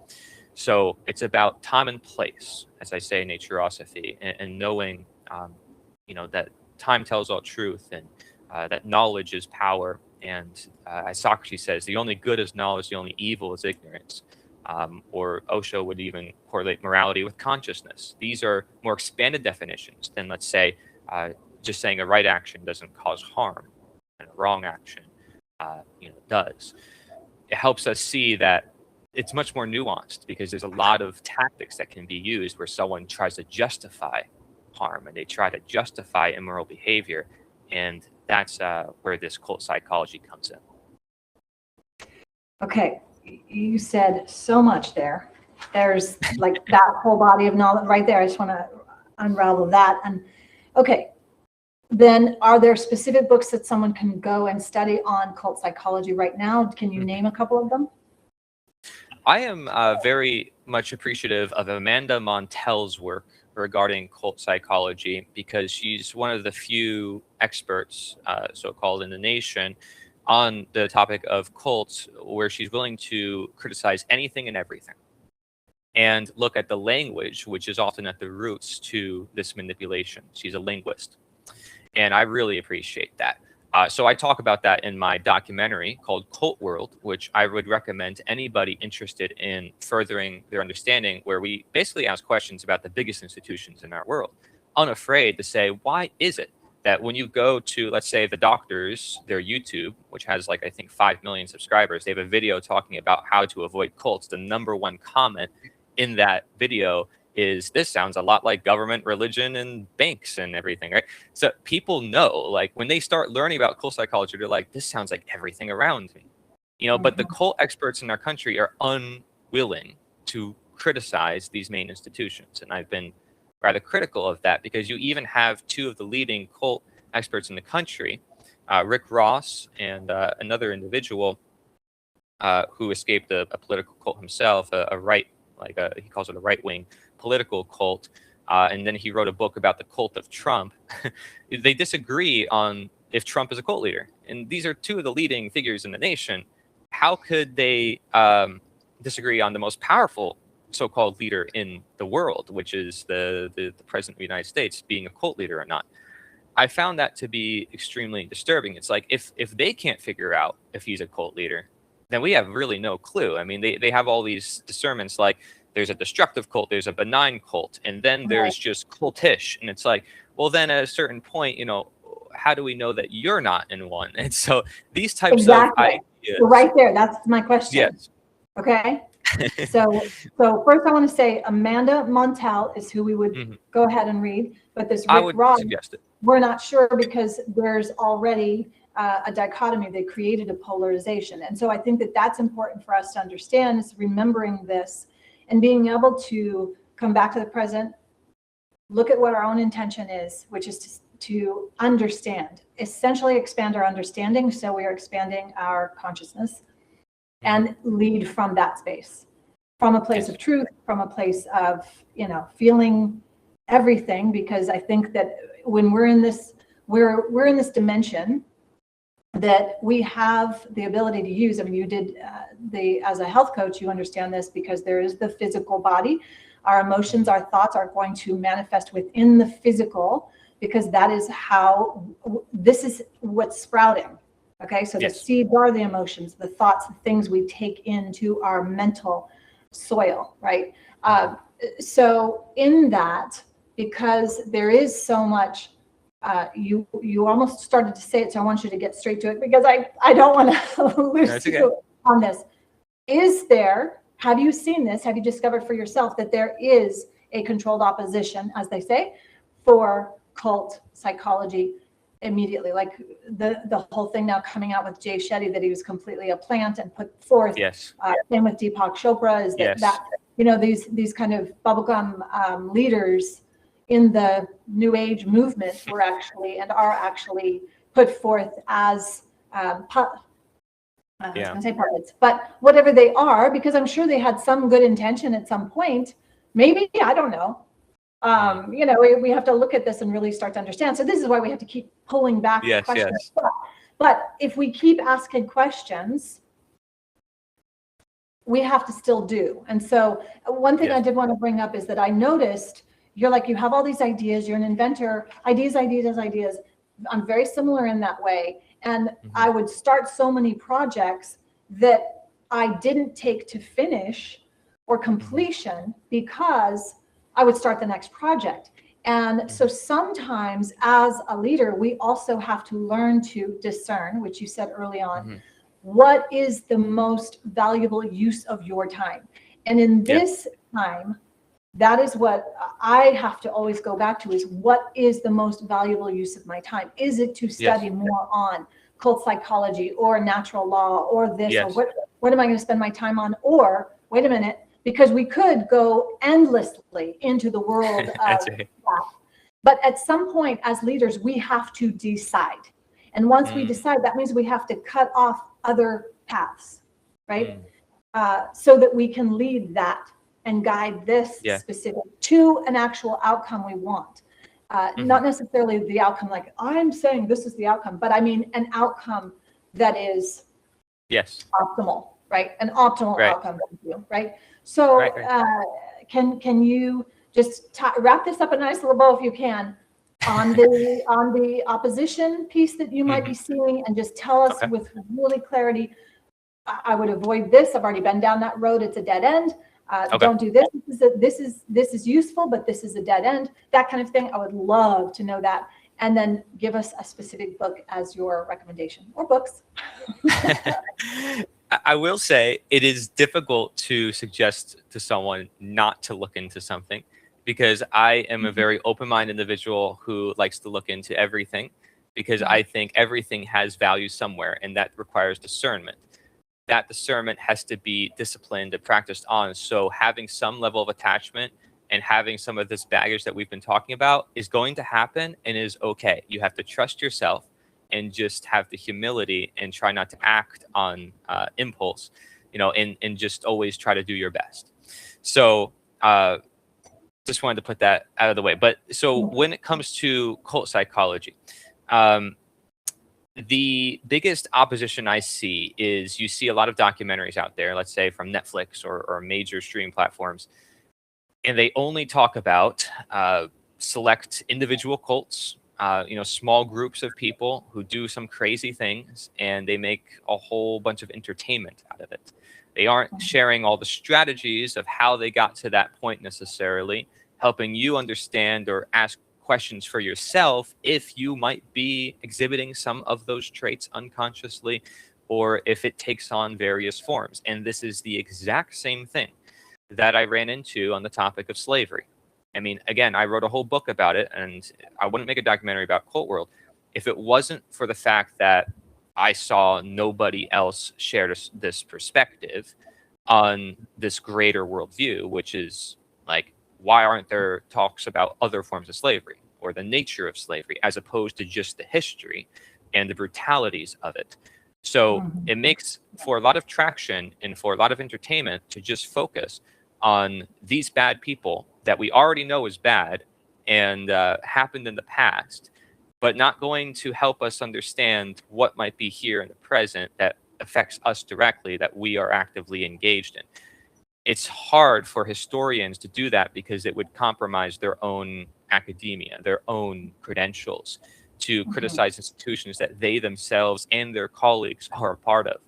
So it's about time and place, as I say in Naturosophy, and knowing, that time tells all truth, and that knowledge is power. And as Socrates says, the only good is knowledge, the only evil is ignorance. Or Osho would even correlate morality with consciousness. These are more expanded definitions than, let's say, just saying a right action doesn't cause harm and a wrong action, does. It helps us see that it's much more nuanced, because there's a lot of tactics that can be used where someone tries to justify harm and they try to justify immoral behavior, and that's where this cult psychology comes in. Okay, you said so much there. There's like that whole body of knowledge right there. I just want to unravel that. And okay, then are there specific books that someone can go and study on cult psychology right now? Can you name a couple of them? I am very much appreciative of Amanda Montell's work regarding cult psychology, because she's one of the few experts, so-called, in the nation on the topic of cults, where she's willing to criticize anything and everything and look at the language, which is often at the roots to this manipulation. She's a linguist, and I really appreciate that. So I talk about that in my documentary called Cult World, which I would recommend to anybody interested in furthering their understanding, where we basically ask questions about the biggest institutions in our world, unafraid to say, why is it that when you go to, let's say, the doctors, their YouTube, which has like, I think 5 million subscribers, they have a video talking about how to avoid cults. The number one comment in that video is, this sounds a lot like government, religion, and banks and everything, right? So people know, like, when they start learning about cult psychology, they're like, this sounds like everything around me. But the cult experts in our country are unwilling to criticize these main institutions. And I've been rather critical of that, because you even have two of the leading cult experts in the country, Rick Ross and another individual who escaped a political cult himself, he calls it a right-wing political cult, and then he wrote a book about the cult of Trump. They disagree on if Trump is a cult leader, and these are two of the leading figures in the nation. How could they disagree on the most powerful so-called leader in the world, which is the president of the United States, being a cult leader or not? I found that to be extremely disturbing. It's like if they can't figure out if he's a cult leader, then we have really no clue. I mean, they have all these discernments, like there's a destructive cult, there's a benign cult, and then there's just cultish. And it's like, well, then at a certain point, how do we know that you're not in one? And so these types of ideas. So right there, that's my question. Yes. Okay. So first I want to say Amanda Montel is who we would go ahead and read, but this Rick Ross, suggest it. We're not sure because there's already a dichotomy. They created a polarization. And so I think that that's important for us to understand, is remembering this and being able to come back to the present, look at what our own intention is, which is to understand, essentially expand our understanding. So we are expanding our consciousness and lead from that space, from a place of truth, from a place of, feeling everything. Because I think that when we're in this, we're in this dimension that we have the ability to use. I mean, you did as a health coach, you understand this, because there is the physical body. Our emotions, our thoughts are going to manifest within the physical, because that is how, this is what's sprouting. Okay, so the seeds are the emotions, the thoughts, the things we take into our mental soil, right? So in that, because there is so much, you almost started to say it, so I want you to get straight to it, because I don't want to lose you on this. Have you seen this? Have you discovered for yourself that there is a controlled opposition, as they say, for cult psychology immediately? Like the whole thing now coming out with Jay Shetty, that he was completely a plant and put forth. Yes. Same with Deepak Chopra, is that these kind of bubblegum leaders in the New Age movement were are actually put forth as I was going to say puppets, but whatever they are, because I'm sure they had some good intention at some point. Maybe, I don't know. We have to look at this and really start to understand. So this is why we have to keep pulling back questions. But if we keep asking questions, we have to still do. And so one thing I did want to bring up is that I noticed you have all these ideas, you're an inventor, ideas. I'm very similar in that way. And I would start so many projects that I didn't take to finish or completion, because I would start the next project. And so sometimes as a leader, we also have to learn to discern, which you said early on, what is the most valuable use of your time. And in this time, that is what I have to always go back to, is what is the most valuable use of my time? Is it to study more on cult psychology or natural law or this, or what am I going to spend my time on? Or wait a minute, because we could go endlessly into the world of that. But at some point as leaders, we have to decide. And once we decide, that means we have to cut off other paths, right? So that we can lead that and guide this specific to an actual outcome we want. Not necessarily the outcome, like I'm saying this is the outcome, but I mean an outcome that is optimal, right? An optimal outcome, right? So can you just wrap this up in a nice little bow if you can, on the opposition piece that you might be seeing, and just tell us with really clarity, I would avoid this. I've already been down that road. It's a dead end. Don't do this. This is useful, but this is a dead end. That kind of thing. I would love to know that. And then give us a specific book as your recommendation, or books. I will say it is difficult to suggest to someone not to look into something, because I am a very open-minded individual who likes to look into everything, because I think everything has value somewhere, and that requires discernment. That discernment has to be disciplined and practiced on. So having some level of attachment and having some of this baggage that we've been talking about is going to happen, and is okay. You have to trust yourself and just have the humility and try not to act on impulse, and just always try to do your best. So just wanted to put that out of the way. But so when it comes to cult psychology, the biggest opposition I see is you see a lot of documentaries out there, let's say from Netflix or major streaming platforms, and they only talk about select individual cults, small groups of people who do some crazy things, and they make a whole bunch of entertainment out of it. They aren't sharing all the strategies of how they got to that point necessarily, helping you understand or ask questions for yourself if you might be exhibiting some of those traits unconsciously, or if it takes on various forms. And this is the exact same thing that I ran into on the topic of slavery. I mean, again, I wrote a whole book about it, and I wouldn't make a documentary about Cult World if it wasn't for the fact that I saw nobody else share this perspective on this greater worldview, which is like, why aren't there talks about other forms of slavery or the nature of slavery as opposed to just the history and the brutalities of it? So it makes for a lot of traction and for a lot of entertainment to just focus on these bad people that we already know is bad and happened in the past, but not going to help us understand what might be here in the present that affects us directly, that we are actively engaged in. It's hard for historians to do that because it would compromise their own academia, their own credentials, to criticize institutions that they themselves and their colleagues are a part of.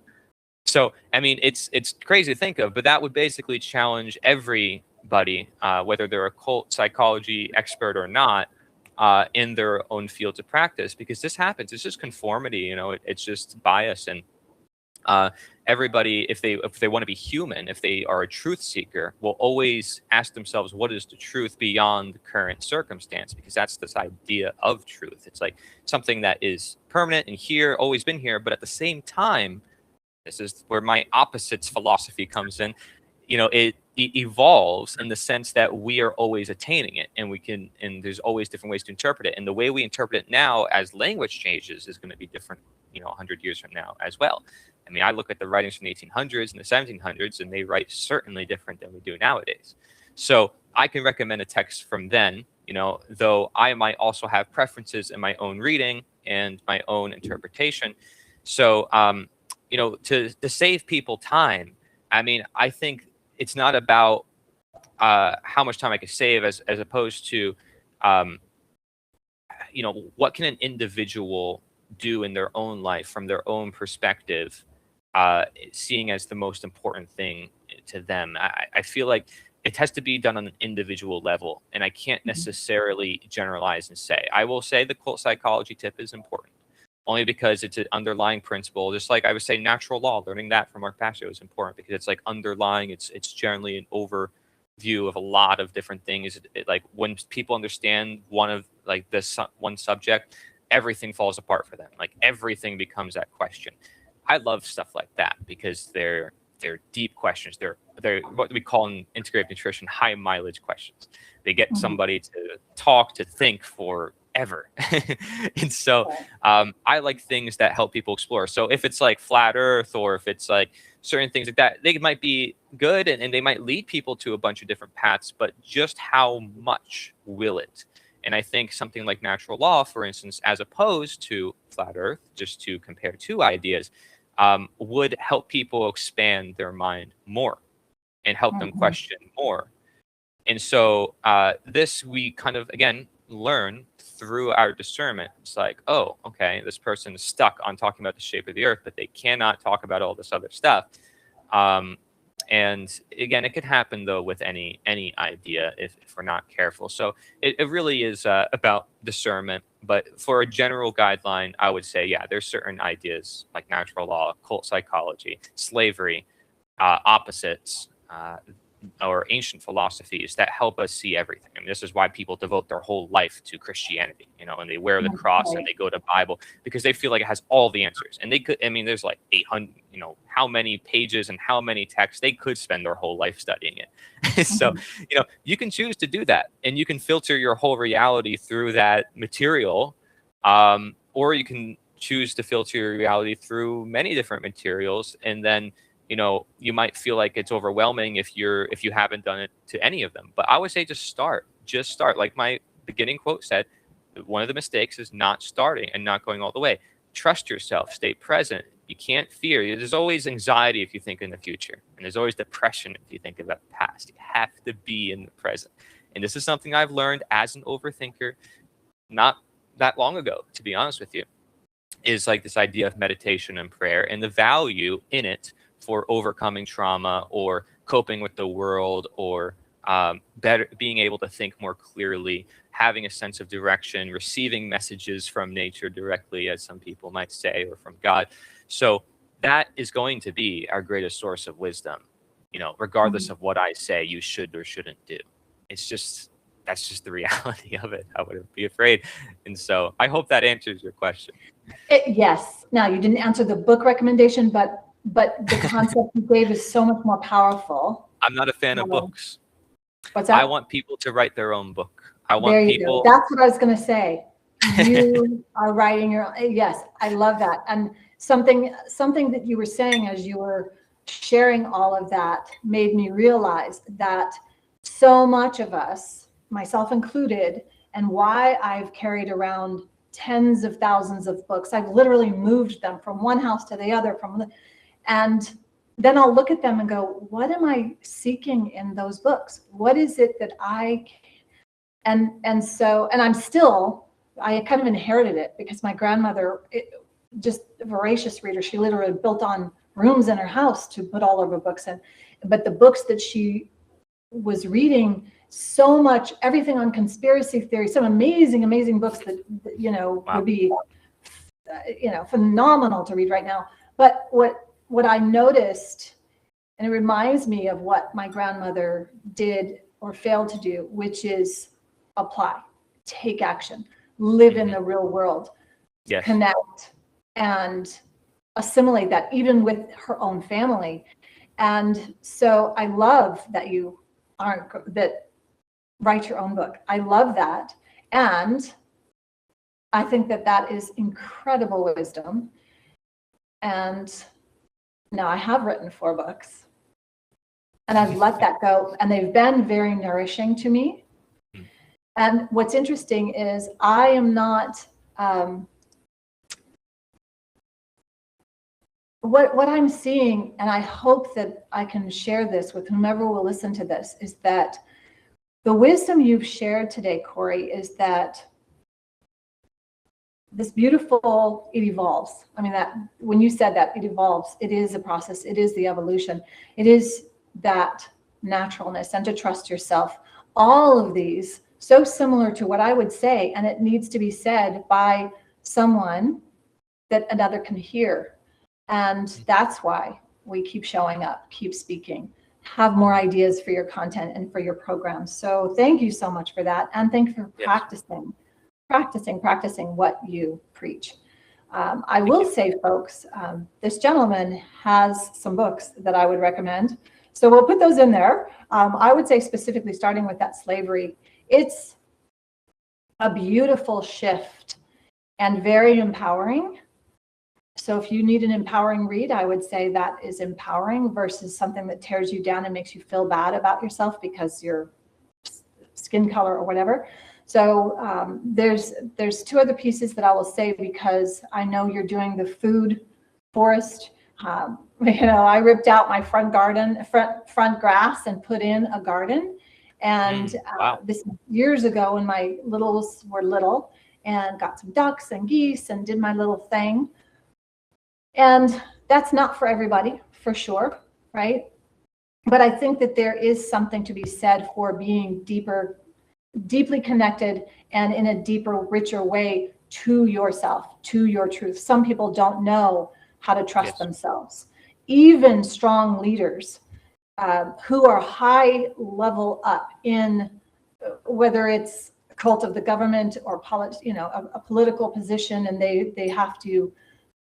So, I mean, it's crazy to think of, but that would basically challenge everybody, whether they're a cult psychology expert or not, in their own fields of practice, because this happens. It's just conformity, it's just bias. And everybody, if they want to be human, if they are a truth seeker, will always ask themselves, what is the truth beyond the current circumstance? Because that's this idea of truth. It's like something that is permanent and here, always been here, but at the same time, this is where my opposites philosophy comes in. It evolves in the sense that we are always attaining it, and there's always different ways to interpret it. And the way we interpret it now as language changes is going to be different, 100 years from now as well. I mean, I look at the writings from the 1800s and the 1700s, and they write certainly different than we do nowadays. So I can recommend a text from then, though I might also have preferences in my own reading and my own interpretation. So, to save people time, I mean, I think it's not about how much time I can save as opposed to, what can an individual do in their own life from their own perspective, seeing as the most important thing to them. I feel like it has to be done on an individual level, and I can't necessarily generalize and say. I will say the cult psychology tip is important, only because it's an underlying principle. Just like I would say natural law, learning that from our pastor is important because it's like underlying, it's generally an overview of a lot of different things. Like when people understand one of like this one subject, everything falls apart for them. Like everything becomes that question. I love stuff like that because they're deep questions. They're what we call in integrative nutrition high mileage questions. They get somebody to talk, to think forever. And so I like things that help people explore. So if it's like flat earth, or if it's like certain things like that, they might be good and they might lead people to a bunch of different paths, but just how much will it? And I think something like natural law, for instance, as opposed to flat earth, just to compare two ideas, would help people expand their mind more and help them question more. And so this we kind of, again, learn through our discernment. It's like, oh, okay, this person is stuck on talking about the shape of the earth, but they cannot talk about all this other stuff. And again, it could happen, though, with any idea if we're not careful. So it really is about discernment. But for a general guideline, I would say, yeah, there's certain ideas like natural law, cult psychology, slavery, opposites, or ancient philosophies that help us see everything. I mean, this is why people devote their whole life to Christianity, and they wear the cross and they go to Bible because they feel like it has all the answers. And they could, I mean, there's like 800, how many pages and how many texts. They could spend their whole life studying it. So, you can choose to do that, and you can filter your whole reality through that material, or you can choose to filter your reality through many different materials, and then you might feel like it's overwhelming if you haven't done it to any of them. But I would say just start. Like my beginning quote said, one of the mistakes is not starting and not going all the way. Trust yourself, stay present. You can't fear. There's always anxiety if you think in the future, and there's always depression if you think about the past. You have to be in the present. And this is something I've learned as an overthinker not that long ago, to be honest with you, is like this idea of meditation and prayer and the value in it for overcoming trauma or coping with the world, or better being able to think more clearly, having a sense of direction, receiving messages from nature directly, as some people might say, or from God. So that is going to be our greatest source of wisdom, regardless of what I say you should or shouldn't do. That's just the reality of it. I wouldn't be afraid. And so I hope that answers your question. Yes. Now, you didn't answer the book recommendation, but the concept you gave is so much more powerful. I'm not a fan of books. What's that? I want people to write their own book. I want there you people. Go. That's what I was going to say. You are writing your own. Yes, I love that. And something that you were saying as you were sharing all of that made me realize that so much of us, myself included, and why I've carried around tens of thousands of books. I've literally moved them from one house to the other, and then I'll look at them and go, what am I seeking in those books? What is it that and I kind of inherited it because my grandmother, just a voracious reader, she literally built on rooms in her house to put all of her books in. But the books that she was reading, so much, everything on conspiracy theory, some amazing books that Wow. would be phenomenal to read right now. But what I noticed, and it reminds me of what my grandmother did or failed to do, which is apply, take action, live in the real world, Yes. Connect and assimilate that even with her own family. And so I love that you write your own book. I love that. And I think that is incredible wisdom. And now I have written 4 books and I've let that go, and they've been very nourishing to me. And what's interesting is I am not, what I'm seeing, and I hope that I can share this with whomever will listen to this, is that the wisdom you've shared today, Cory, is that this beautiful, it evolves. I mean, that when you said that it evolves, it is a process. It is the evolution. It is that naturalness and to trust yourself. All of these, so similar to what I would say, and it needs to be said by someone that another can hear. And that's why we keep showing up, keep speaking, have more ideas for your content and for your programs. So thank you so much for that. And thank you for practicing what you preach. I will say, folks, this gentleman has some books that I would recommend. So we'll put those in there. I would say specifically starting with that slavery. It's a beautiful shift and very empowering. So if you need an empowering read, I would say that is empowering versus something that tears you down and makes you feel bad about yourself because your skin color or whatever. So there's 2 other pieces that I will say, because I know you're doing the food forest. I ripped out my front grass and put in a garden. And Wow. This years ago when my littles were little, and got some ducks and geese and did my little thing. And that's not for everybody, for sure, right? But I think that there is something to be said for being deeply connected and in a deeper, richer way to yourself, to your truth. Some people don't know how to trust themselves. Even strong leaders who are high level up in, whether it's a cult of the government or a political position, and they have to,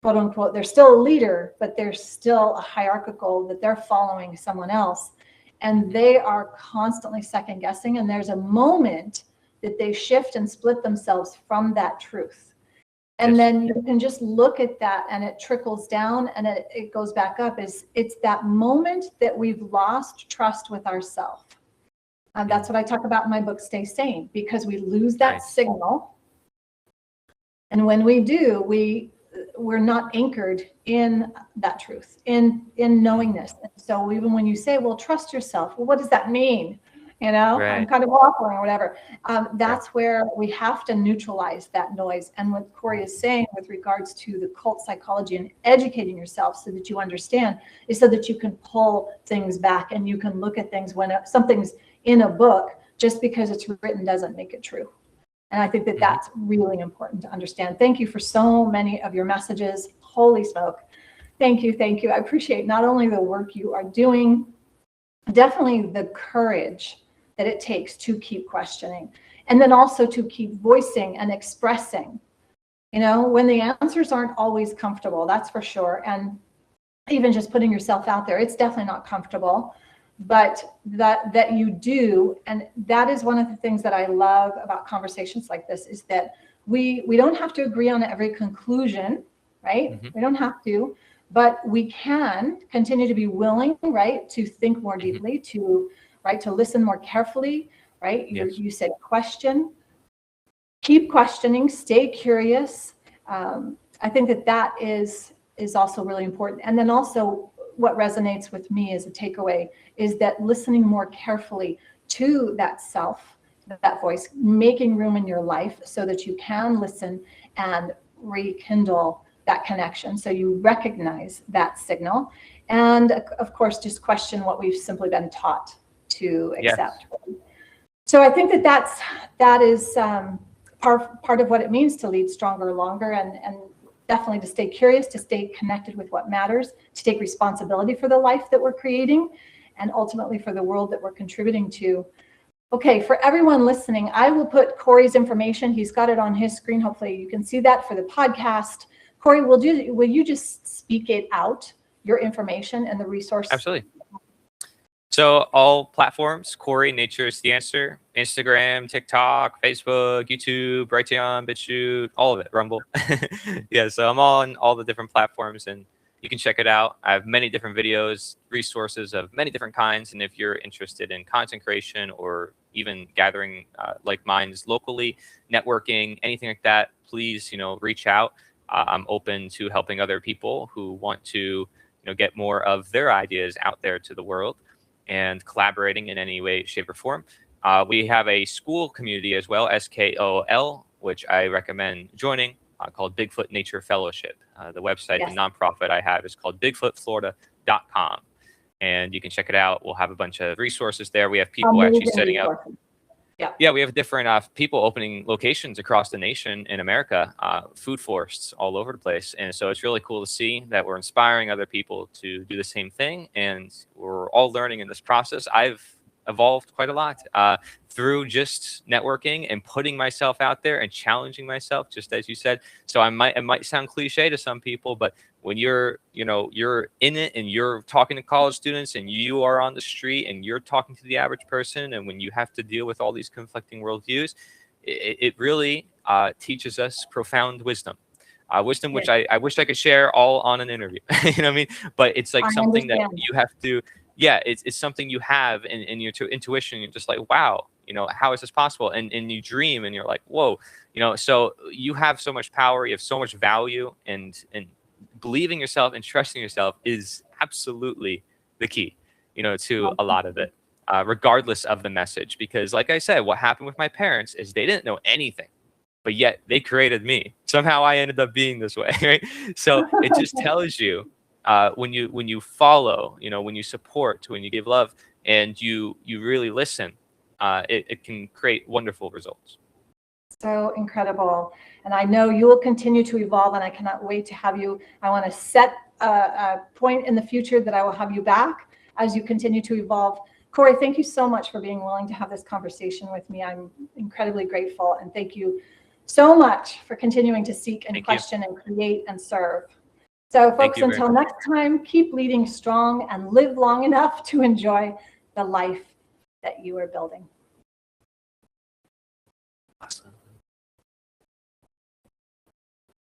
quote unquote, they're still a leader, but they're still a hierarchical that they're following someone else. And they are constantly second guessing. And there's a moment that they shift and split themselves from that truth. And then you can just look at that and it trickles down and it goes back up. It's that moment that we've lost trust with ourselves. That's what I talk about in my book, Stay Sane, because we lose that signal. And when we do, we're not anchored in that truth, in knowingness. And so even when you say, well, trust yourself, well, what does that mean? I'm kind of waffling or whatever. That's where we have to neutralize that noise. And what Cory is saying with regards to the cult psychology and educating yourself so that you understand is so that you can pull things back and you can look at things when something's in a book, just because it's written doesn't make it true. And I think that that's really important to understand. Thank you for so many of your messages. Holy smoke. Thank you. Thank you. I appreciate not only the work you are doing, definitely the courage that it takes to keep questioning, and then also to keep voicing and expressing, when the answers aren't always comfortable, that's for sure. And even just putting yourself out there, it's definitely not comfortable, but that you do. And that is one of the things that I love about conversations like this, is that we don't have to agree on every conclusion, right? We don't have to, but we can continue to be willing, right, to think more deeply, to listen more carefully, right? You said question, keep questioning, stay curious. I think that is also really important. And then also what resonates with me as a takeaway is that listening more carefully to that self, that voice, making room in your life so that you can listen and rekindle that connection. So you recognize that signal. And of course, just question what we've simply been taught to accept. So I think that is part of what it means to lead stronger, longer, and definitely to stay curious, to stay connected with what matters, to take responsibility for the life that we're creating, and ultimately for the world that we're contributing to. Okay, for everyone listening, I will put Cory's information. He's got it on his screen. Hopefully you can see that for the podcast. Cory, will you just speak it out, your information and the resource? Absolutely. So all platforms, Cory, Nature is the Answer, Instagram, TikTok, Facebook, YouTube, Brighteon, BitChute, all of it, Rumble. So I'm on all the different platforms and you can check it out. I have many different videos, resources of many different kinds. And if you're interested in content creation or even gathering like minds locally, networking, anything like that, please, reach out. I'm open to helping other people who want to, get more of their ideas out there to the world, and collaborating in any way, shape, or form. We have a school community as well, SKOL, which I recommend joining, called Bigfoot Nature Fellowship. The website, the nonprofit I have, is called bigfootflorida.com. And you can check it out. We'll have a bunch of resources there. We have people actually setting up. We have different people opening locations across the nation in America, food forests all over the place. And so it's really cool to see that we're inspiring other people to do the same thing. And we're all learning in this process. I've evolved quite a lot through just networking and putting myself out there and challenging myself, just as you said. So it might sound cliche to some people, but when you're in it and you're talking to college students and you are on the street and you're talking to the average person, and when you have to deal with all these conflicting worldviews, it really teaches us profound wisdom. Wisdom, which I wish I could share all on an interview. You know what I mean? But it's like something that you have to, it's something you have in your intuition. You're just like, wow, how is this possible? And you dream and you're like, whoa, so you have so much power, you have so much value, and believing yourself and trusting yourself is absolutely the key, to a lot of it, regardless of the message. Because like I said, what happened with my parents is they didn't know anything, but yet they created me. Somehow I ended up being this way, right? So it just tells you when you follow, when you support, when you give love, and you really listen, it can create wonderful results. So incredible. And I know you will continue to evolve, and I cannot wait to have you. I want to set a point in the future that I will have you back as you continue to evolve. Cory, thank you so much for being willing to have this conversation with me. I'm incredibly grateful, and thank you so much for continuing to seek and question and create and serve. So folks, until next time, keep leading strong and live long enough to enjoy the life that you are building.